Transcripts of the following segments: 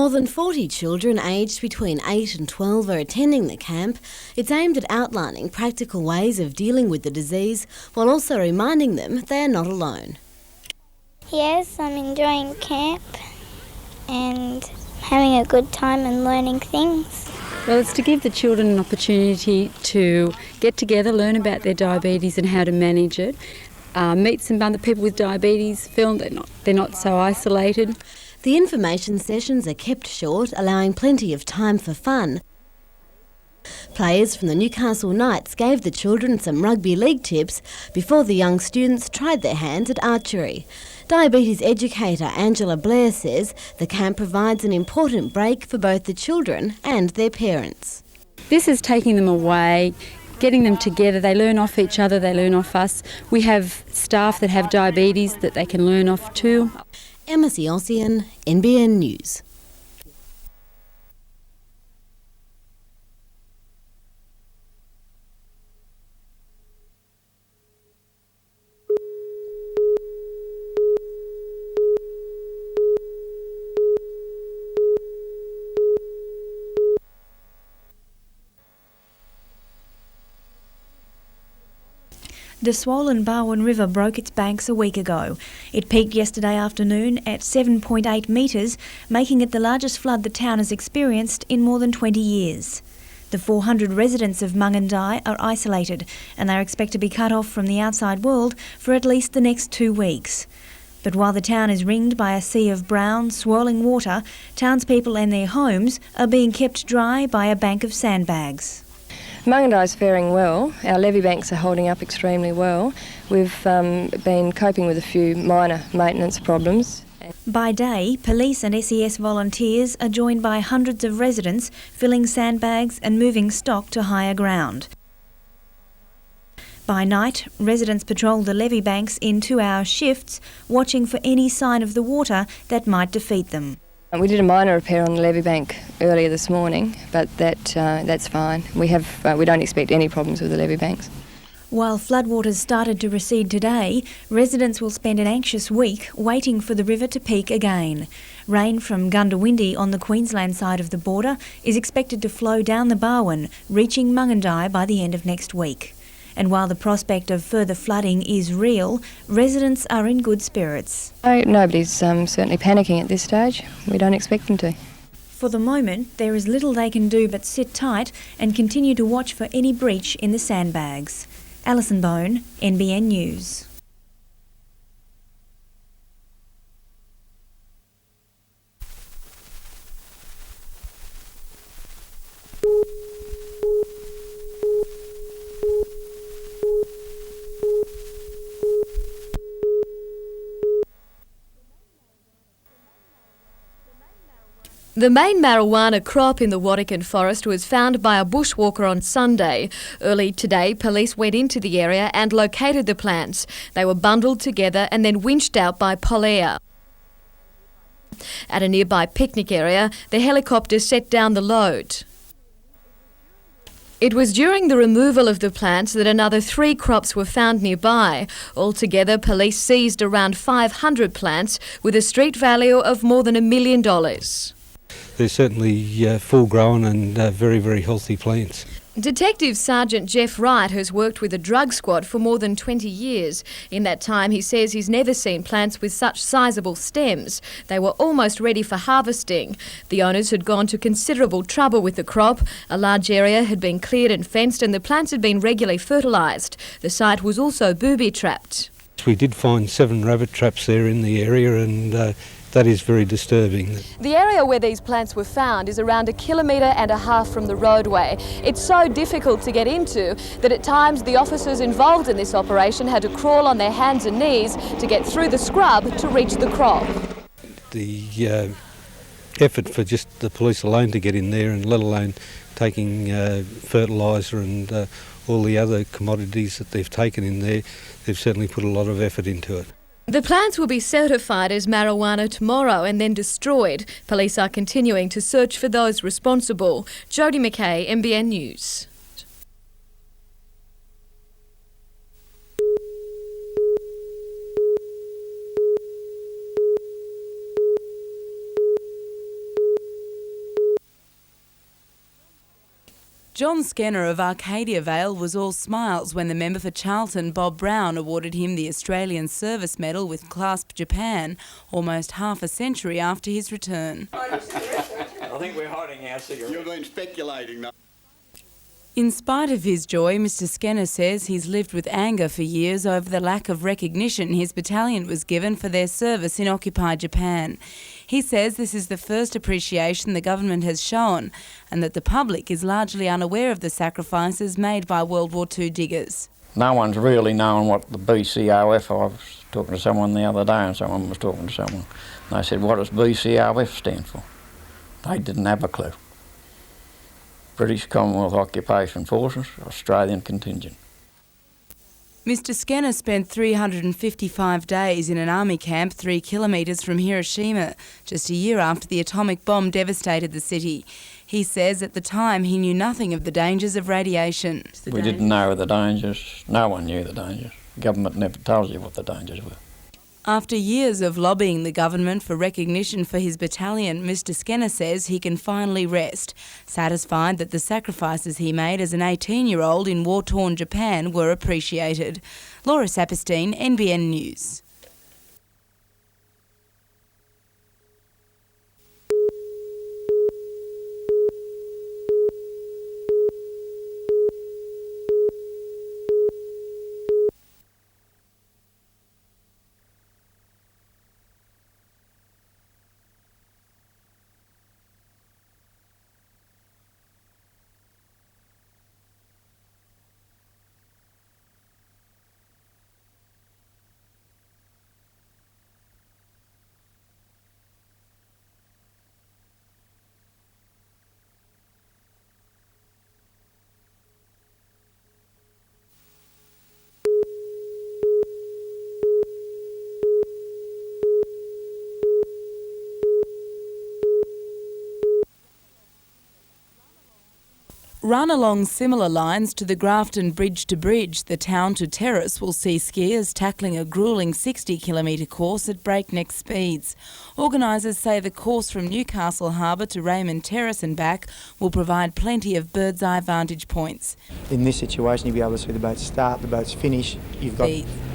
More than 40 children aged between 8 and 12 are attending the camp. It's aimed at outlining practical ways of dealing with the disease while also reminding them they are not alone. Yes, I'm enjoying camp and having a good time and learning things. Well, it's to give the children an opportunity to get together, learn about their diabetes and how to manage it, meet some other people with diabetes, feel they're not so isolated. The information sessions are kept short, allowing plenty of time for fun. Players from the Newcastle Knights gave the children some rugby league tips before the young students tried their hands at archery. Diabetes educator Angela Blair says the camp provides an important break for both the children and their parents. This is taking them away, getting them together. They learn off each other, they learn off us. We have staff that have diabetes that they can learn off too. Emma Siossian, NBN News. The swollen Barwon River broke its banks a week ago. It peaked yesterday afternoon at 7.8 metres, making it the largest flood the town has experienced in more than 20 years. The 400 residents of Mungandai are isolated and they are expected to be cut off from the outside world for at least the next 2 weeks. But while the town is ringed by a sea of brown, swirling water, townspeople and their homes are being kept dry by a bank of sandbags. Mungandai is faring well. Our levee banks are holding up extremely well. We've been coping with a few minor maintenance problems. By day, police and SES volunteers are joined by hundreds of residents filling sandbags and moving stock to higher ground. By night, residents patrol the levee banks in 2-hour shifts, watching for any sign of the water that might defeat them. We did a minor repair on the levee bank earlier this morning, but that's fine. We don't expect any problems with the levee banks. While floodwaters started to recede today, residents will spend an anxious week waiting for the river to peak again. Rain from Gundawindi on the Queensland side of the border is expected to flow down the Barwon, reaching Mungandai by the end of next week. And while the prospect of further flooding is real, residents are in good spirits. Nobody's certainly panicking at this stage. We don't expect them to. For the moment, there is little they can do but sit tight and continue to watch for any breach in the sandbags. Alison Bone, NBN News. The main marijuana crop in the Wattican forest was found by a bushwalker on Sunday. Early today, police went into the area and located the plants. They were bundled together and then winched out by Polea. At a nearby picnic area, the helicopter set down the load. It was during the removal of the plants that another 3 crops were found nearby. Altogether, police seized around 500 plants with a street value of more than $1 million. They're certainly full-grown and very, very healthy plants. Detective Sergeant Jeff Wright has worked with the drug squad for more than 20 years. In that time, he says he's never seen plants with such sizable stems. They were almost ready for harvesting. The owners had gone to considerable trouble with the crop. A large area had been cleared and fenced and the plants had been regularly fertilised. The site was also booby-trapped. We did find 7 rabbit traps there in the area and that is very disturbing. The area where these plants were found is around 1.5 kilometres from the roadway. It's so difficult to get into that at times the officers involved in this operation had to crawl on their hands and knees to get through the scrub to reach the crop. The effort for just the police alone to get in there, and let alone taking fertiliser and all the other commodities that they've taken in there, they've certainly put a lot of effort into it. The plants will be certified as marijuana tomorrow and then destroyed. Police are continuing to search for those responsible. Jodie McKay, NBN News. John Skenner of Arcadia Vale was all smiles when the member for Charlton, Bob Brown, awarded him the Australian Service Medal with Clasp Japan almost half a century after his return. I think we're hiding our cigarettes. You've been speculating now. In spite of his joy, Mr Skenner says he's lived with anger for years over the lack of recognition his battalion was given for their service in occupied Japan. He says this is the first appreciation the government has shown and that the public is largely unaware of the sacrifices made by World War II diggers. No one's really known what the BCOF, I was talking to someone the other day and someone was talking to someone, and they said, what does BCOF stand for? They didn't have a clue. British Commonwealth Occupation Forces, Australian contingent. Mr Skenner spent 355 days in an army camp 3 kilometres from Hiroshima, just a year after the atomic bomb devastated the city. He says at the time he knew nothing of the dangers of radiation. We didn't know the dangers. No one knew the dangers. The government never tells you what the dangers were. After years of lobbying the government for recognition for his battalion, Mr Skenner says he can finally rest, satisfied that the sacrifices he made as an 18-year-old in war-torn Japan were appreciated. Laura Saperstein, NBN News. Run along similar lines to the Grafton Bridge to Bridge, the town to Torres will see skiers tackling a gruelling 60-kilometre course at breakneck speeds. Organisers say the course from Newcastle Harbour to Raymond Terrace and back will provide plenty of bird's-eye vantage points. In this situation, you'll be able to see the boats start, the boats finish. You've got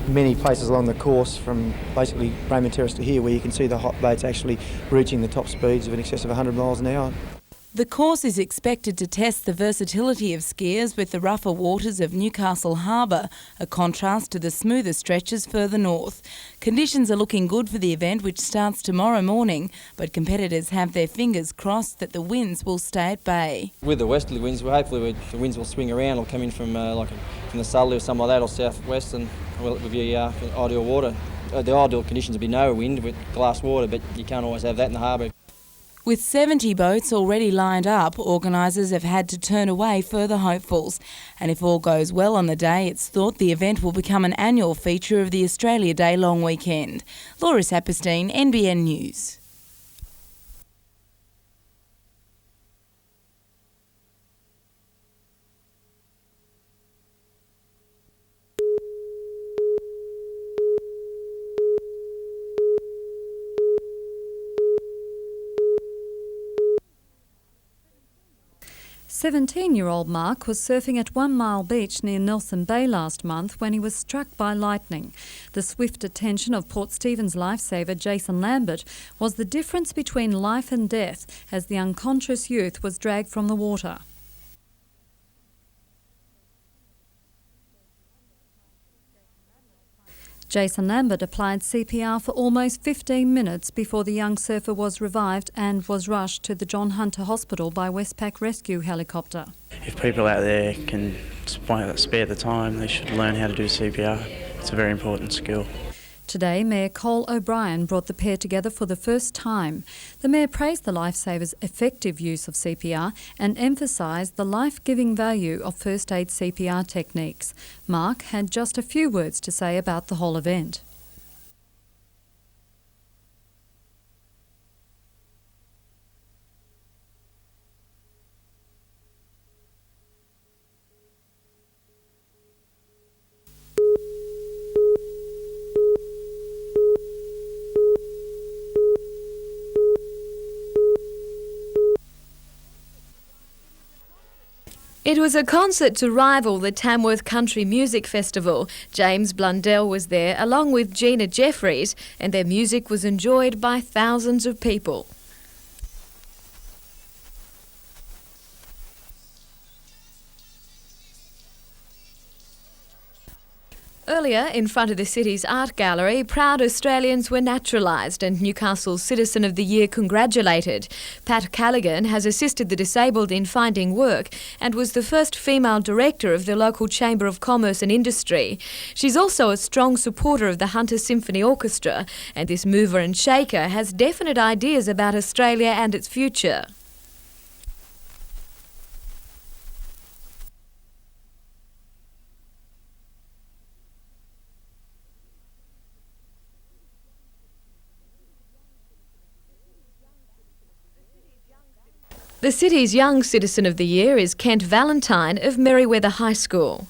many places along the course from basically Raymond Terrace to here where you can see the hot boats actually reaching the top speeds of in excess of 100 miles an hour. The course is expected to test the versatility of skiers with the rougher waters of Newcastle Harbour, a contrast to the smoother stretches further north. Conditions are looking good for the event, which starts tomorrow morning, but competitors have their fingers crossed that the winds will stay at bay. With the westerly winds, hopefully the winds will swing around or come in from from the southerly or something like that, or southwest, and will be ideal water. The ideal conditions would be no wind with glass water, but you can't always have that in the harbour. With 70 boats already lined up, organisers have had to turn away further hopefuls. And if all goes well on the day, it's thought the event will become an annual feature of the Australia Day long weekend. Laura Saperstein, NBN News. "17-year-old Mark was surfing at 1 Mile Beach near Nelson Bay last month when he was struck by lightning. The swift attention of Port Stephens lifesaver Jason Lambert was the difference between life and death as the unconscious youth was dragged from the water. Jason Lambert applied CPR for almost 15 minutes before the young surfer was revived and was rushed to the John Hunter Hospital by Westpac Rescue helicopter. If people out there can spare the time, they should learn how to do CPR. It's a very important skill. Today, Mayor Cole O'Brien brought the pair together for the first time. The Mayor praised the lifesavers' effective use of CPR and emphasised the life-giving value of first aid CPR techniques. Mark had just a few words to say about the whole event. It was a concert to rival the Tamworth Country Music Festival. James Blundell was there along with Gina Jeffries, and their music was enjoyed by thousands of people. Earlier, in front of the city's art gallery, proud Australians were naturalised and Newcastle's Citizen of the Year congratulated. Pat Callaghan has assisted the disabled in finding work and was the first female director of the local Chamber of Commerce and Industry. She's also a strong supporter of the Hunter Symphony Orchestra, and this mover and shaker has definite ideas about Australia and its future. The city's Young Citizen of the Year is Kent Valentine of Merriweather High School.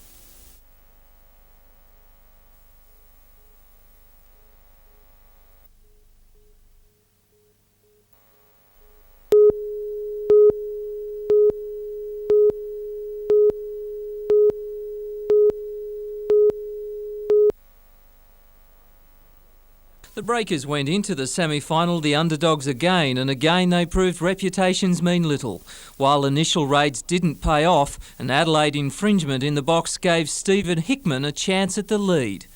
The Breakers went into the semi-final the underdogs again, and again they proved reputations mean little. While initial raids didn't pay off, an Adelaide infringement in the box gave Stephen Hickman a chance at the lead.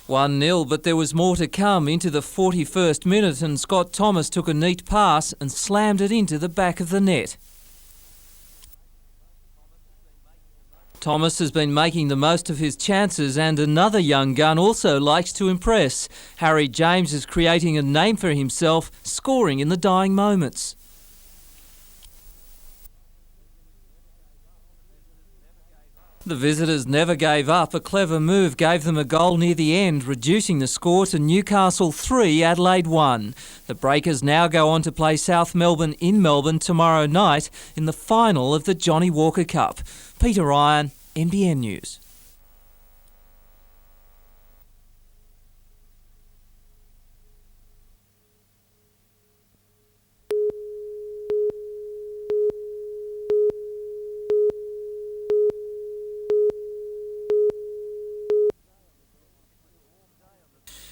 1-0, but there was more to come into the 41st minute, and Scott Thomas took a neat pass and slammed it into the back of the net. Thomas has been making the most of his chances, and another young gun also likes to impress. Harry James is creating a name for himself, scoring in the dying moments. The visitors never gave up. A clever move gave them a goal near the end, reducing the score to Newcastle 3, Adelaide 1. The Breakers now go on to play South Melbourne in Melbourne tomorrow night in the final of the Johnny Walker Cup. Peter Ryan, NBN News.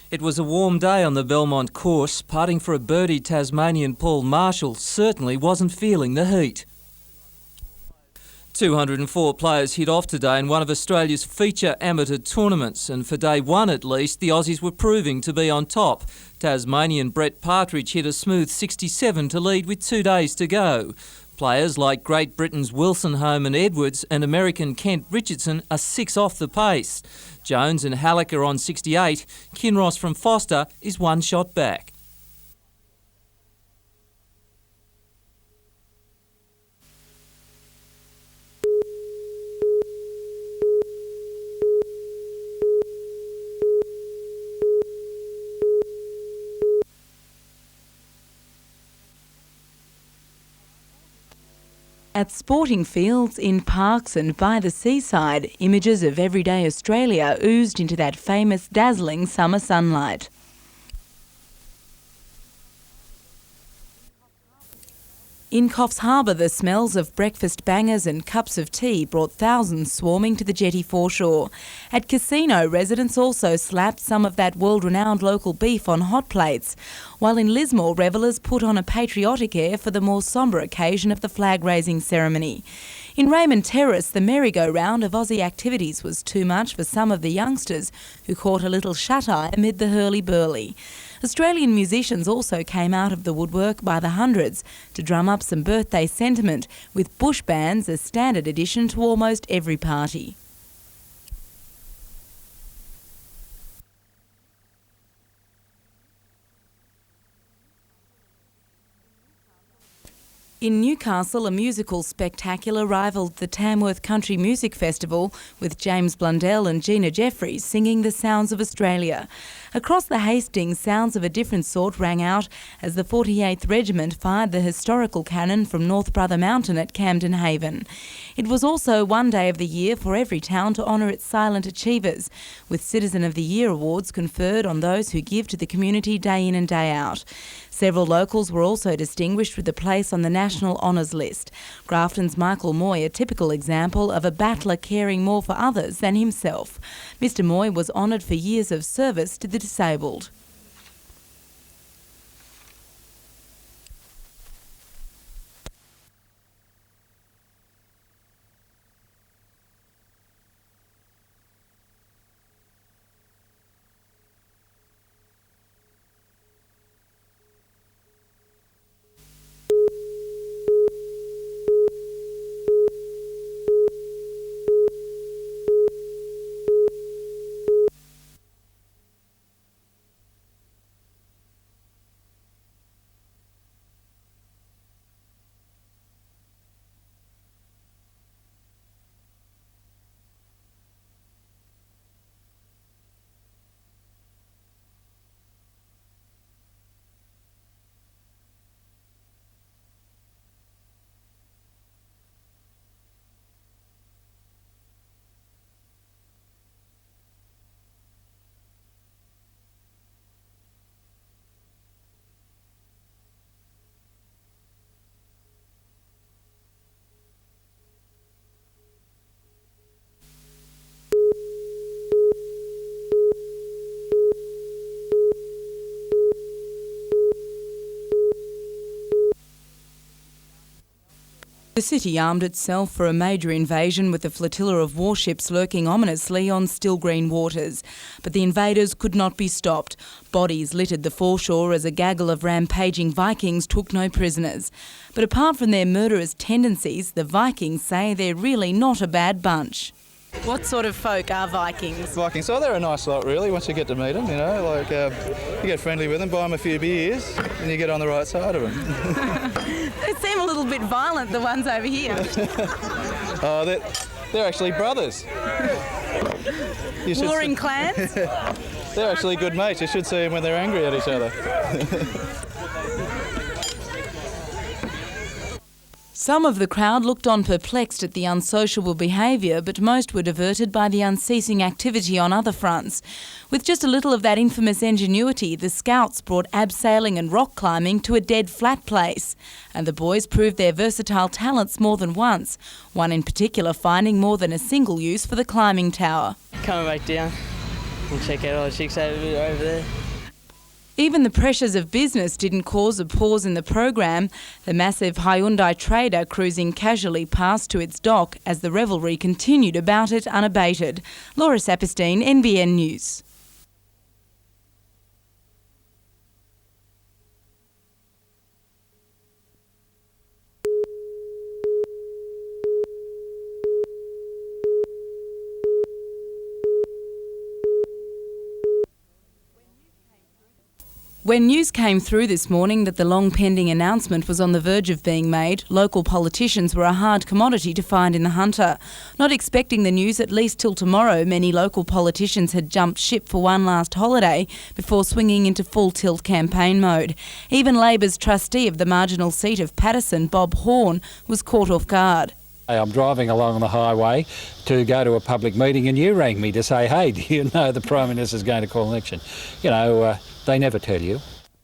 It was a warm day on the Belmont course. Putting for a birdie, Tasmanian Paul Marshall certainly wasn't feeling the heat. 204 players hit off today in one of Australia's feature amateur tournaments, and for day one at least, the Aussies were proving to be on top. Tasmanian Brett Partridge hit a smooth 67 to lead with 2 days to go. Players like Great Britain's Wilson, Home and Edwards and American Kent Richardson are 6 off the pace. Jones and Halleck are on 68. Kinross from Foster is 1 shot back. At sporting fields, in parks and by the seaside, images of everyday Australia oozed into that famous dazzling summer sunlight. In Coffs Harbour, the smells of breakfast bangers and cups of tea brought thousands swarming to the jetty foreshore. At Casino, residents also slapped some of that world-renowned local beef on hot plates, while in Lismore, revellers put on a patriotic air for the more sombre occasion of the flag-raising ceremony. In Raymond Terrace, the merry-go-round of Aussie activities was too much for some of the youngsters, who caught a little shut-eye amid the hurly-burly. Australian musicians also came out of the woodwork by the hundreds to drum up some birthday sentiment, with bush bands a standard addition to almost every party. In Newcastle, a musical spectacular rivalled the Tamworth Country Music Festival, with James Blundell and Gina Jeffries singing the sounds of Australia. Across the Hastings, sounds of a different sort rang out as the 48th Regiment fired the historical cannon from North Brother Mountain at Camden Haven. It was also one day of the year for every town to honour its silent achievers, with Citizen of the Year awards conferred on those who give to the community day in and day out. Several locals were also distinguished with a place on the National Honours List. Grafton's Michael Moy, a typical example of a battler caring more for others than himself. Mr Moy was honoured for years of service to the disabled. The city armed itself for a major invasion with a flotilla of warships lurking ominously on still green waters. But the invaders could not be stopped. Bodies littered the foreshore as a gaggle of rampaging Vikings took no prisoners. But apart from their murderous tendencies, the Vikings say they're really not a bad bunch. What sort of folk are Vikings? Vikings, so they're a nice lot really once you get to meet them, you know, like you get friendly with them, buy them a few beers and you get on the right side of them. They seem a little bit violent, the ones over here. Oh, they're actually brothers. Warring clans? They're actually good mates, you should see them when they're angry at each other. Some of the crowd looked on perplexed at the unsociable behaviour, but most were diverted by the unceasing activity on other fronts. With just a little of that infamous ingenuity, the scouts brought abseiling and rock climbing to a dead flat place. And the boys proved their versatile talents more than once, one in particular finding more than a single use for the climbing tower. Come right down and check out all the chicks over there. Even the pressures of business didn't cause a pause in the program. The massive Hyundai trader cruising casually past to its dock as the revelry continued about it unabated. Laura Saperstein, NBN News. When news came through this morning that the long-pending announcement was on the verge of being made, local politicians were a hard commodity to find in the Hunter. Not expecting the news at least till tomorrow, many local politicians had jumped ship for one last holiday before swinging into full-tilt campaign mode. Even Labor's trustee of the marginal seat of Patterson, Bob Horne, was caught off guard. I'm driving along the highway to go to a public meeting and you rang me to say, hey, do you know the Prime Minister's going to call an election? You know, they never tell you.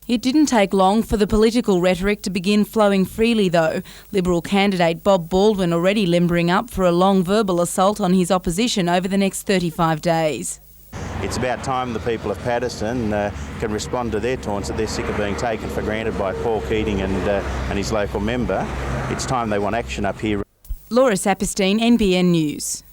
It didn't take long for the political rhetoric to begin flowing freely though. Liberal candidate Bob Baldwin already limbering up for a long verbal assault on his opposition over the next 35 days. It's about time the people of Patterson can respond to their taunts that they're sick of being taken for granted by Paul Keating and his local member. It's time they want action up here. Laura Saperstein, NBN News.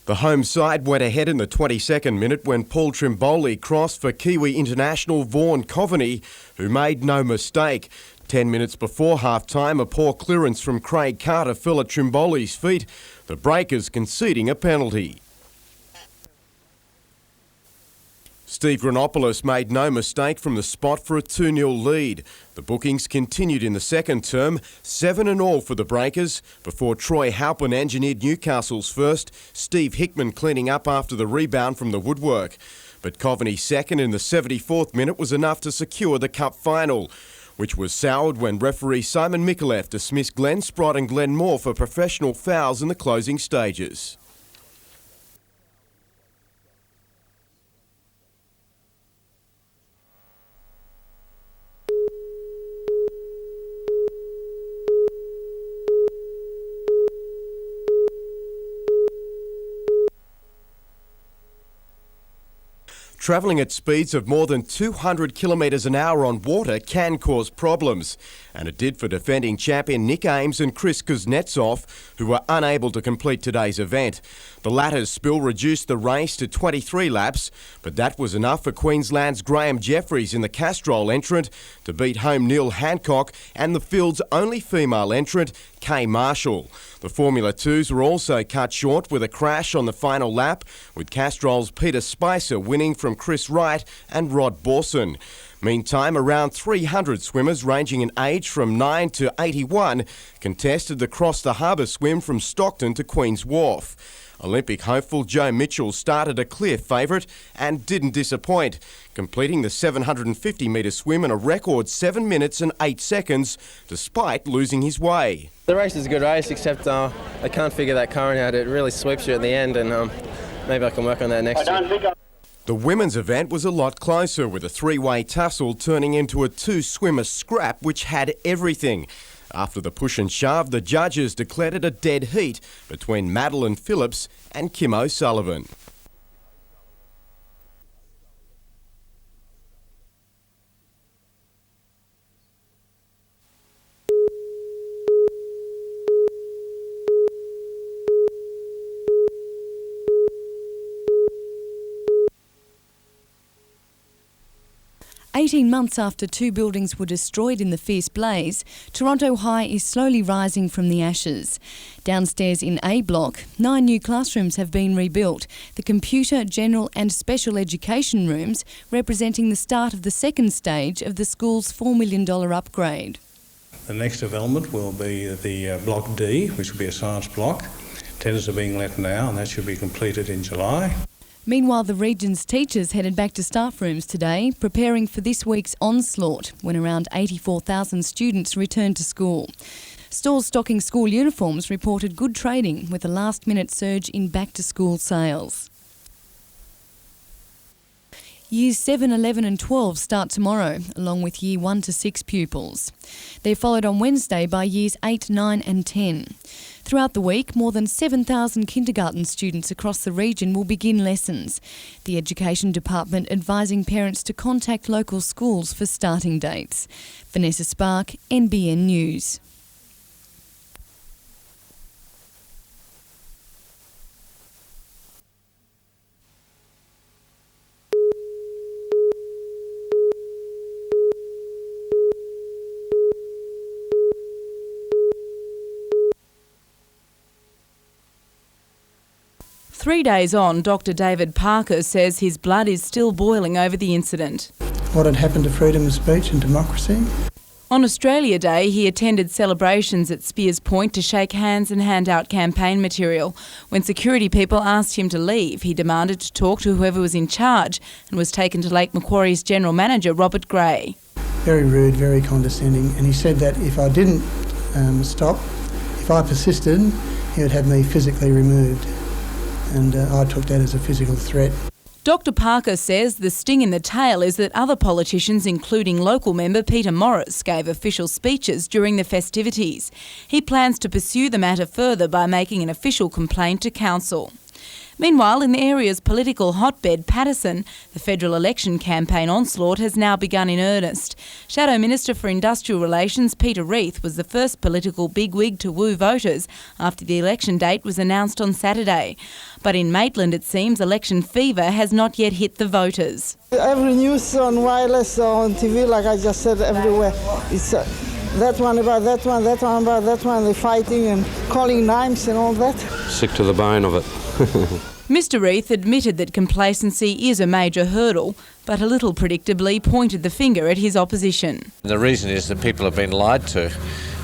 The home side went ahead in the 22nd minute when Paul Trimboli crossed for Kiwi international Vaughan Coveney, who made no mistake. 10 minutes before half-time, a poor clearance from Craig Carter fell at Trimboli's feet, the Breakers conceding a penalty. Steve Granopoulos made no mistake from the spot for a 2-0 lead. The bookings continued in the second term, 7-all for the Breakers, before Troy Halpin engineered Newcastle's first, Steve Hickman cleaning up after the rebound from the woodwork. But Coveney's second in the 74th minute was enough to secure the cup final, which was soured when referee Simon Mikulev dismissed Glenn Sprott and Glenn Moore for professional fouls in the closing stages. Travelling at speeds of more than 200 kilometres an hour on water can cause problems, and it did for defending champion Nick Ames and Chris Kuznetsov, who were unable to complete today's event. The latter's spill reduced the race to 23 laps, but that was enough for Queensland's Graham Jeffries in the Castrol entrant to beat home Neil Hancock and the field's only female entrant, Kay Marshall. The Formula 2s were also cut short with a crash on the final lap, with Castrol's Peter Spicer winning from Chris Wright and Rod Borson. Meantime, around 300 swimmers ranging in age from 9 to 81 contested the Cross the Harbour swim from Stockton to Queen's Wharf. Olympic hopeful Joe Mitchell started a clear favourite and didn't disappoint, completing the 750-metre swim in a record 7 minutes and 8 seconds, despite losing his way. The race is a good race, except I can't figure that current out. It really sweeps you at the end, and maybe I can work on that next year. The women's event was a lot closer, with a three-way tussle turning into a two-swimmer scrap which had everything. After the push and shove, the judges declared it a dead heat between Madeline Phillips and Kim O'Sullivan. Months after 2 buildings were destroyed in the fierce blaze, Toronto High is slowly rising from the ashes. Downstairs in A Block, 9 new classrooms have been rebuilt, the computer, general and special education rooms representing the start of the second stage of the school's $4 million upgrade. The next development will be the Block D, which will be a science block. Tenders are being let now and that should be completed in July. Meanwhile, the region's teachers headed back to staff rooms today, preparing for this week's onslaught, when around 84,000 students returned to school. Stores stocking school uniforms reported good trading, with a last-minute surge in back-to-school sales. Years 7, 11 and 12 start tomorrow, along with Year 1 to 6 pupils. They're followed on Wednesday by Years 8, 9 and 10. Throughout the week, more than 7,000 kindergarten students across the region will begin lessons. The Education Department advising parents to contact local schools for starting dates. Vanessa Spark, NBN News. Three days on, Dr. David Parker says his blood is still boiling over the incident. What had happened to freedom of speech and democracy? On Australia Day, he attended celebrations at Spears Point to shake hands and hand out campaign material. When security people asked him to leave, he demanded to talk to whoever was in charge and was taken to Lake Macquarie's General Manager, Robert Gray. Very rude, very condescending, and he said that if I didn't stop, if I persisted, he would have me physically removed. And I took that as a physical threat. Dr. Parker says the sting in the tail is that other politicians, including local member Peter Morris, gave official speeches during the festivities. He plans to pursue the matter further by making an official complaint to council. Meanwhile, in the area's political hotbed, Paterson, the federal election campaign onslaught has now begun in earnest. Shadow Minister for Industrial Relations Peter Reith was the first political bigwig to woo voters after the election date was announced on Saturday. But in Maitland, it seems election fever has not yet hit the voters. Every news on wireless or on TV, like I just said, everywhere, it's that one about that one, that one about that one, they're fighting and calling names and all that. Sick to the bone of it. Mr Reith admitted that complacency is a major hurdle, but a little predictably pointed the finger at his opposition. The reason is that people have been lied to,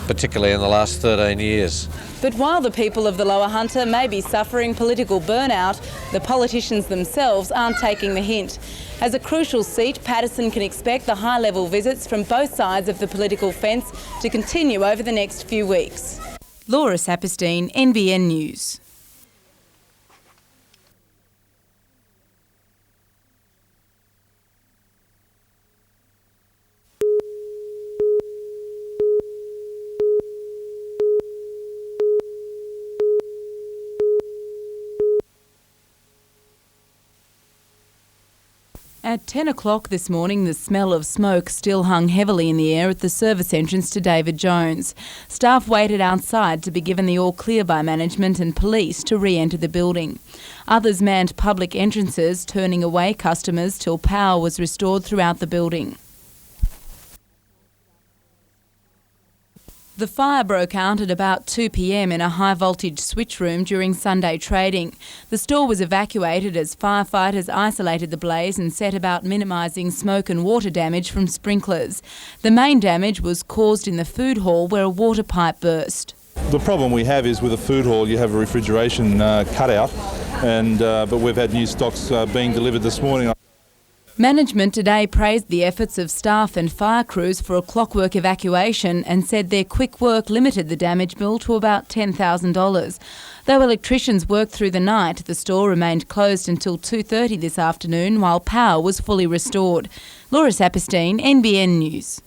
particularly in the last 13 years. But while the people of the Lower Hunter may be suffering political burnout, the politicians themselves aren't taking the hint. As a crucial seat, Paterson can expect the high-level visits from both sides of the political fence to continue over the next few weeks. Laura Saperstein, NBN News. At 10 o'clock this morning, the smell of smoke still hung heavily in the air at the service entrance to David Jones. Staff waited outside to be given the all clear by management and police to re-enter the building. Others manned public entrances, turning away customers till power was restored throughout the building. The fire broke out at about 2 p.m. in a high-voltage switch room during Sunday trading. The store was evacuated as firefighters isolated the blaze and set about minimising smoke and water damage from sprinklers. The main damage was caused in the food hall where a water pipe burst. The problem we have is with a food hall you have a refrigeration cutout, but we've had new stocks being delivered this morning. Management today praised the efforts of staff and fire crews for a clockwork evacuation and said their quick work limited the damage bill to about $10,000. Though electricians worked through the night, the store remained closed until 2:30 this afternoon while power was fully restored. Laura Saperstein, NBN News.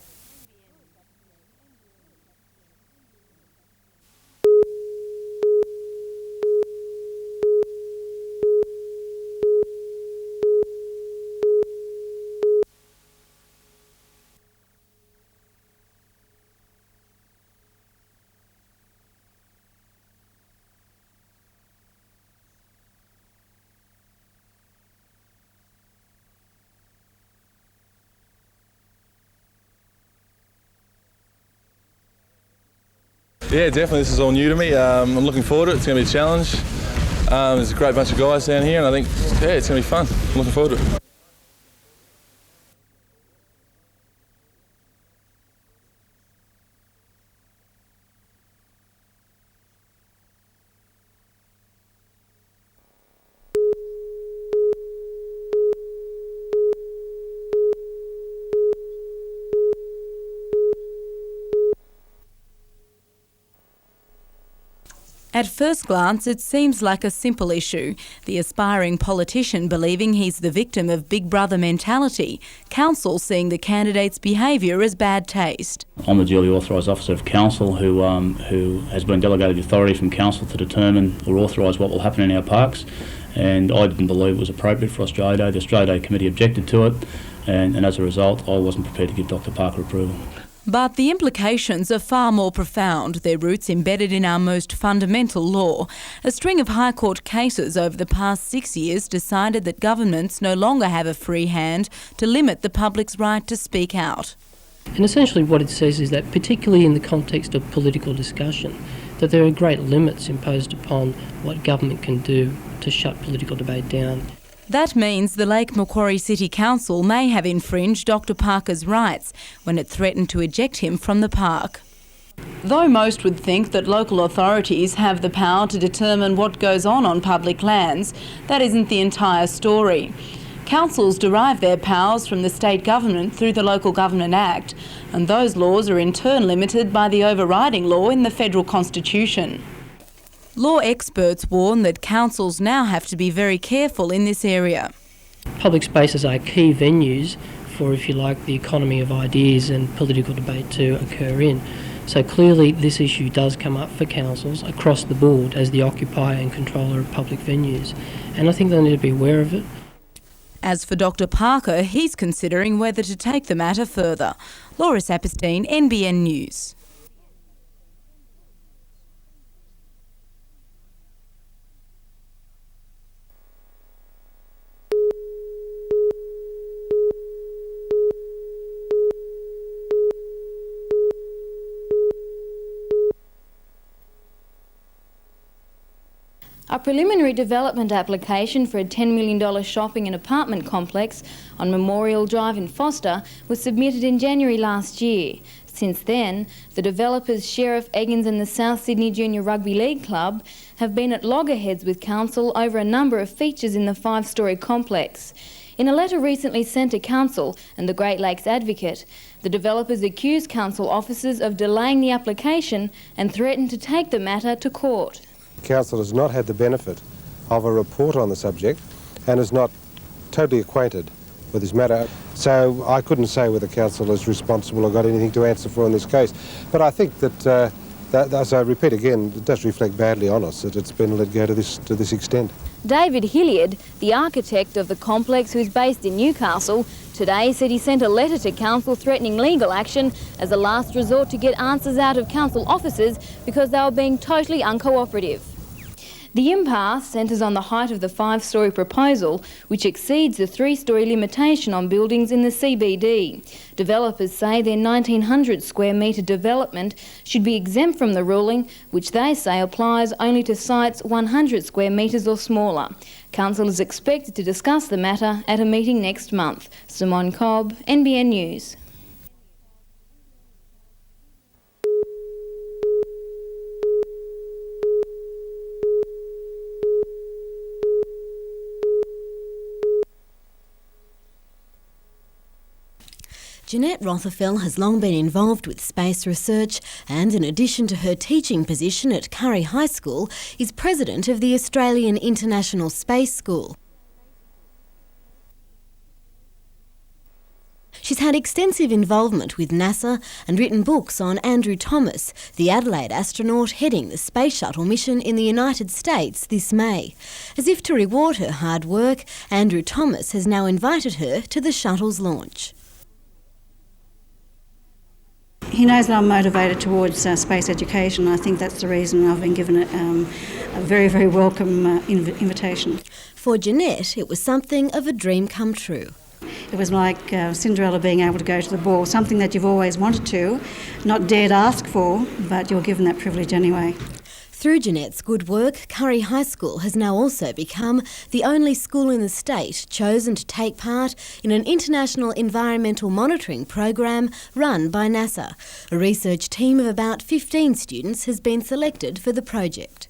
Yeah, definitely. This is all new to me. I'm looking forward to it. It's going to be a challenge. There's a great bunch of guys down here, and I think, yeah, it's going to be fun. I'm looking forward to it. At first glance, it seems like a simple issue. The aspiring politician believing he's the victim of Big Brother mentality, council seeing the candidate's behaviour as bad taste. I'm the duly authorised officer of council who has been delegated authority from council to determine or authorise what will happen in our parks, and I didn't believe it was appropriate for Australia Day. The Australia Day committee objected to it, and as a result I wasn't prepared to give Dr Parker approval. But the implications are far more profound, their roots embedded in our most fundamental law. A string of High Court cases over the past 6 years decided that governments no longer have a free hand to limit the public's right to speak out. And essentially what it says is that, particularly in the context of political discussion, that there are great limits imposed upon what government can do to shut political debate down. That means the Lake Macquarie City Council may have infringed Dr Parker's rights when it threatened to eject him from the park. Though most would think that local authorities have the power to determine what goes on public lands, that isn't the entire story. Councils derive their powers from the state government through the Local Government Act, and those laws are in turn limited by the overriding law in the federal constitution. Law experts warn that councils now have to be very careful in this area. Public spaces are key venues for, if you like, the economy of ideas and political debate to occur in. So clearly this issue does come up for councils across the board as the occupier and controller of public venues, and I think they need to be aware of it. As for Dr Parker, he's considering whether to take the matter further. Laura Saperstein, NBN News. A preliminary development application for a $10 million shopping and apartment complex on Memorial Drive in Foster was submitted in January last year. Since then, the developers Sheriff Eggins and the South Sydney Junior Rugby League Club have been at loggerheads with council over a number of features in the 5-storey complex. In a letter recently sent to council and the Great Lakes Advocate, the developers accused council officers of delaying the application and threatened to take the matter to court. Council has not had the benefit of a report on the subject and is not totally acquainted with this matter. So I couldn't say whether Council is responsible or got anything to answer for in this case. But I think that, as I repeat again, it does reflect badly on us that it's been let go to this extent. David Hilliard, the architect of the complex who's based in Newcastle, today said he sent a letter to council threatening legal action as a last resort to get answers out of council officers because they were being totally uncooperative. The impasse centres on the height of the 5-storey proposal, which exceeds the 3-storey limitation on buildings in the CBD. Developers say their 1,900 square metre development should be exempt from the ruling, which they say applies only to sites 100 square metres or smaller. Council is expected to discuss the matter at a meeting next month. Simone Cobb, NBN News. Jeanette Rothafel has long been involved with space research and, in addition to her teaching position at Curry High School, is president of the Australian International Space School. She's had extensive involvement with NASA and written books on Andrew Thomas, the Adelaide astronaut heading the Space Shuttle mission in the United States this May. As if to reward her hard work, Andrew Thomas has now invited her to the shuttle's launch. He knows that I'm motivated towards space education. I think that's the reason I've been given a very, very welcome invitation. For Jeanette, it was something of a dream come true. It was like Cinderella being able to go to the ball, something that you've always wanted to, not dared ask for, but you're given that privilege anyway. Through Jeanette's good work, Curry High School has now also become the only school in the state chosen to take part in an international environmental monitoring program run by NASA. A research team of about 15 students has been selected for the project.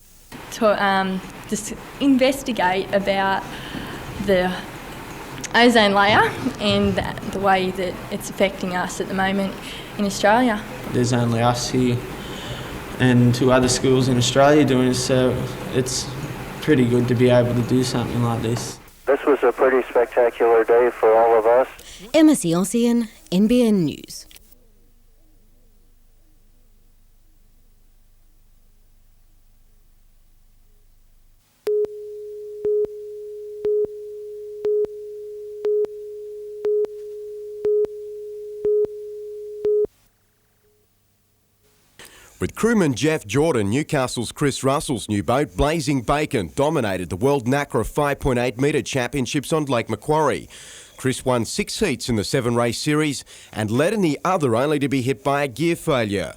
To just investigate about the ozone layer and the way that it's affecting us at the moment in Australia. There's only us here and 2 other schools in Australia doing this, so it's pretty good to be able to do something like this. This was a pretty spectacular day for all of us. Emma Siossian, NBN News. With crewman Jeff Jordan, Newcastle's Chris Russell's new boat, Blazing Bacon, dominated the World NACRA 5.8 metre championships on Lake Macquarie. Chris won 6 heats in the 7-race series and led in the other only to be hit by a gear failure.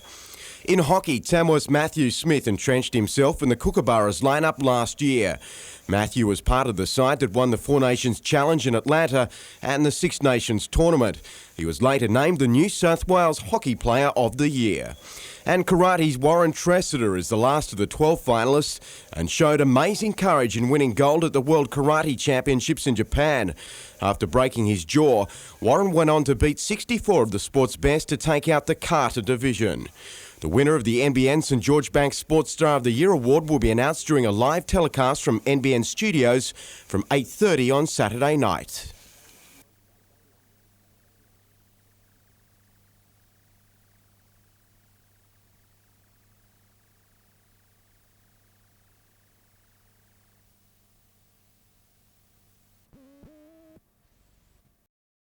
In hockey, Tamworth's Matthew Smith entrenched himself in the Kookaburras lineup last year. Matthew was part of the side that won the 4 Nations Challenge in Atlanta and the 6 Nations Tournament. He was later named the New South Wales Hockey Player of the Year. And karate's Warren Tressiter is the last of the 12 finalists and showed amazing courage in winning gold at the World Karate Championships in Japan. After breaking his jaw, Warren went on to beat 64 of the sport's best to take out the kata division. The winner of the NBN St George Bank Sports Star of the Year award will be announced during a live telecast from NBN Studios from 8:30 on Saturday night.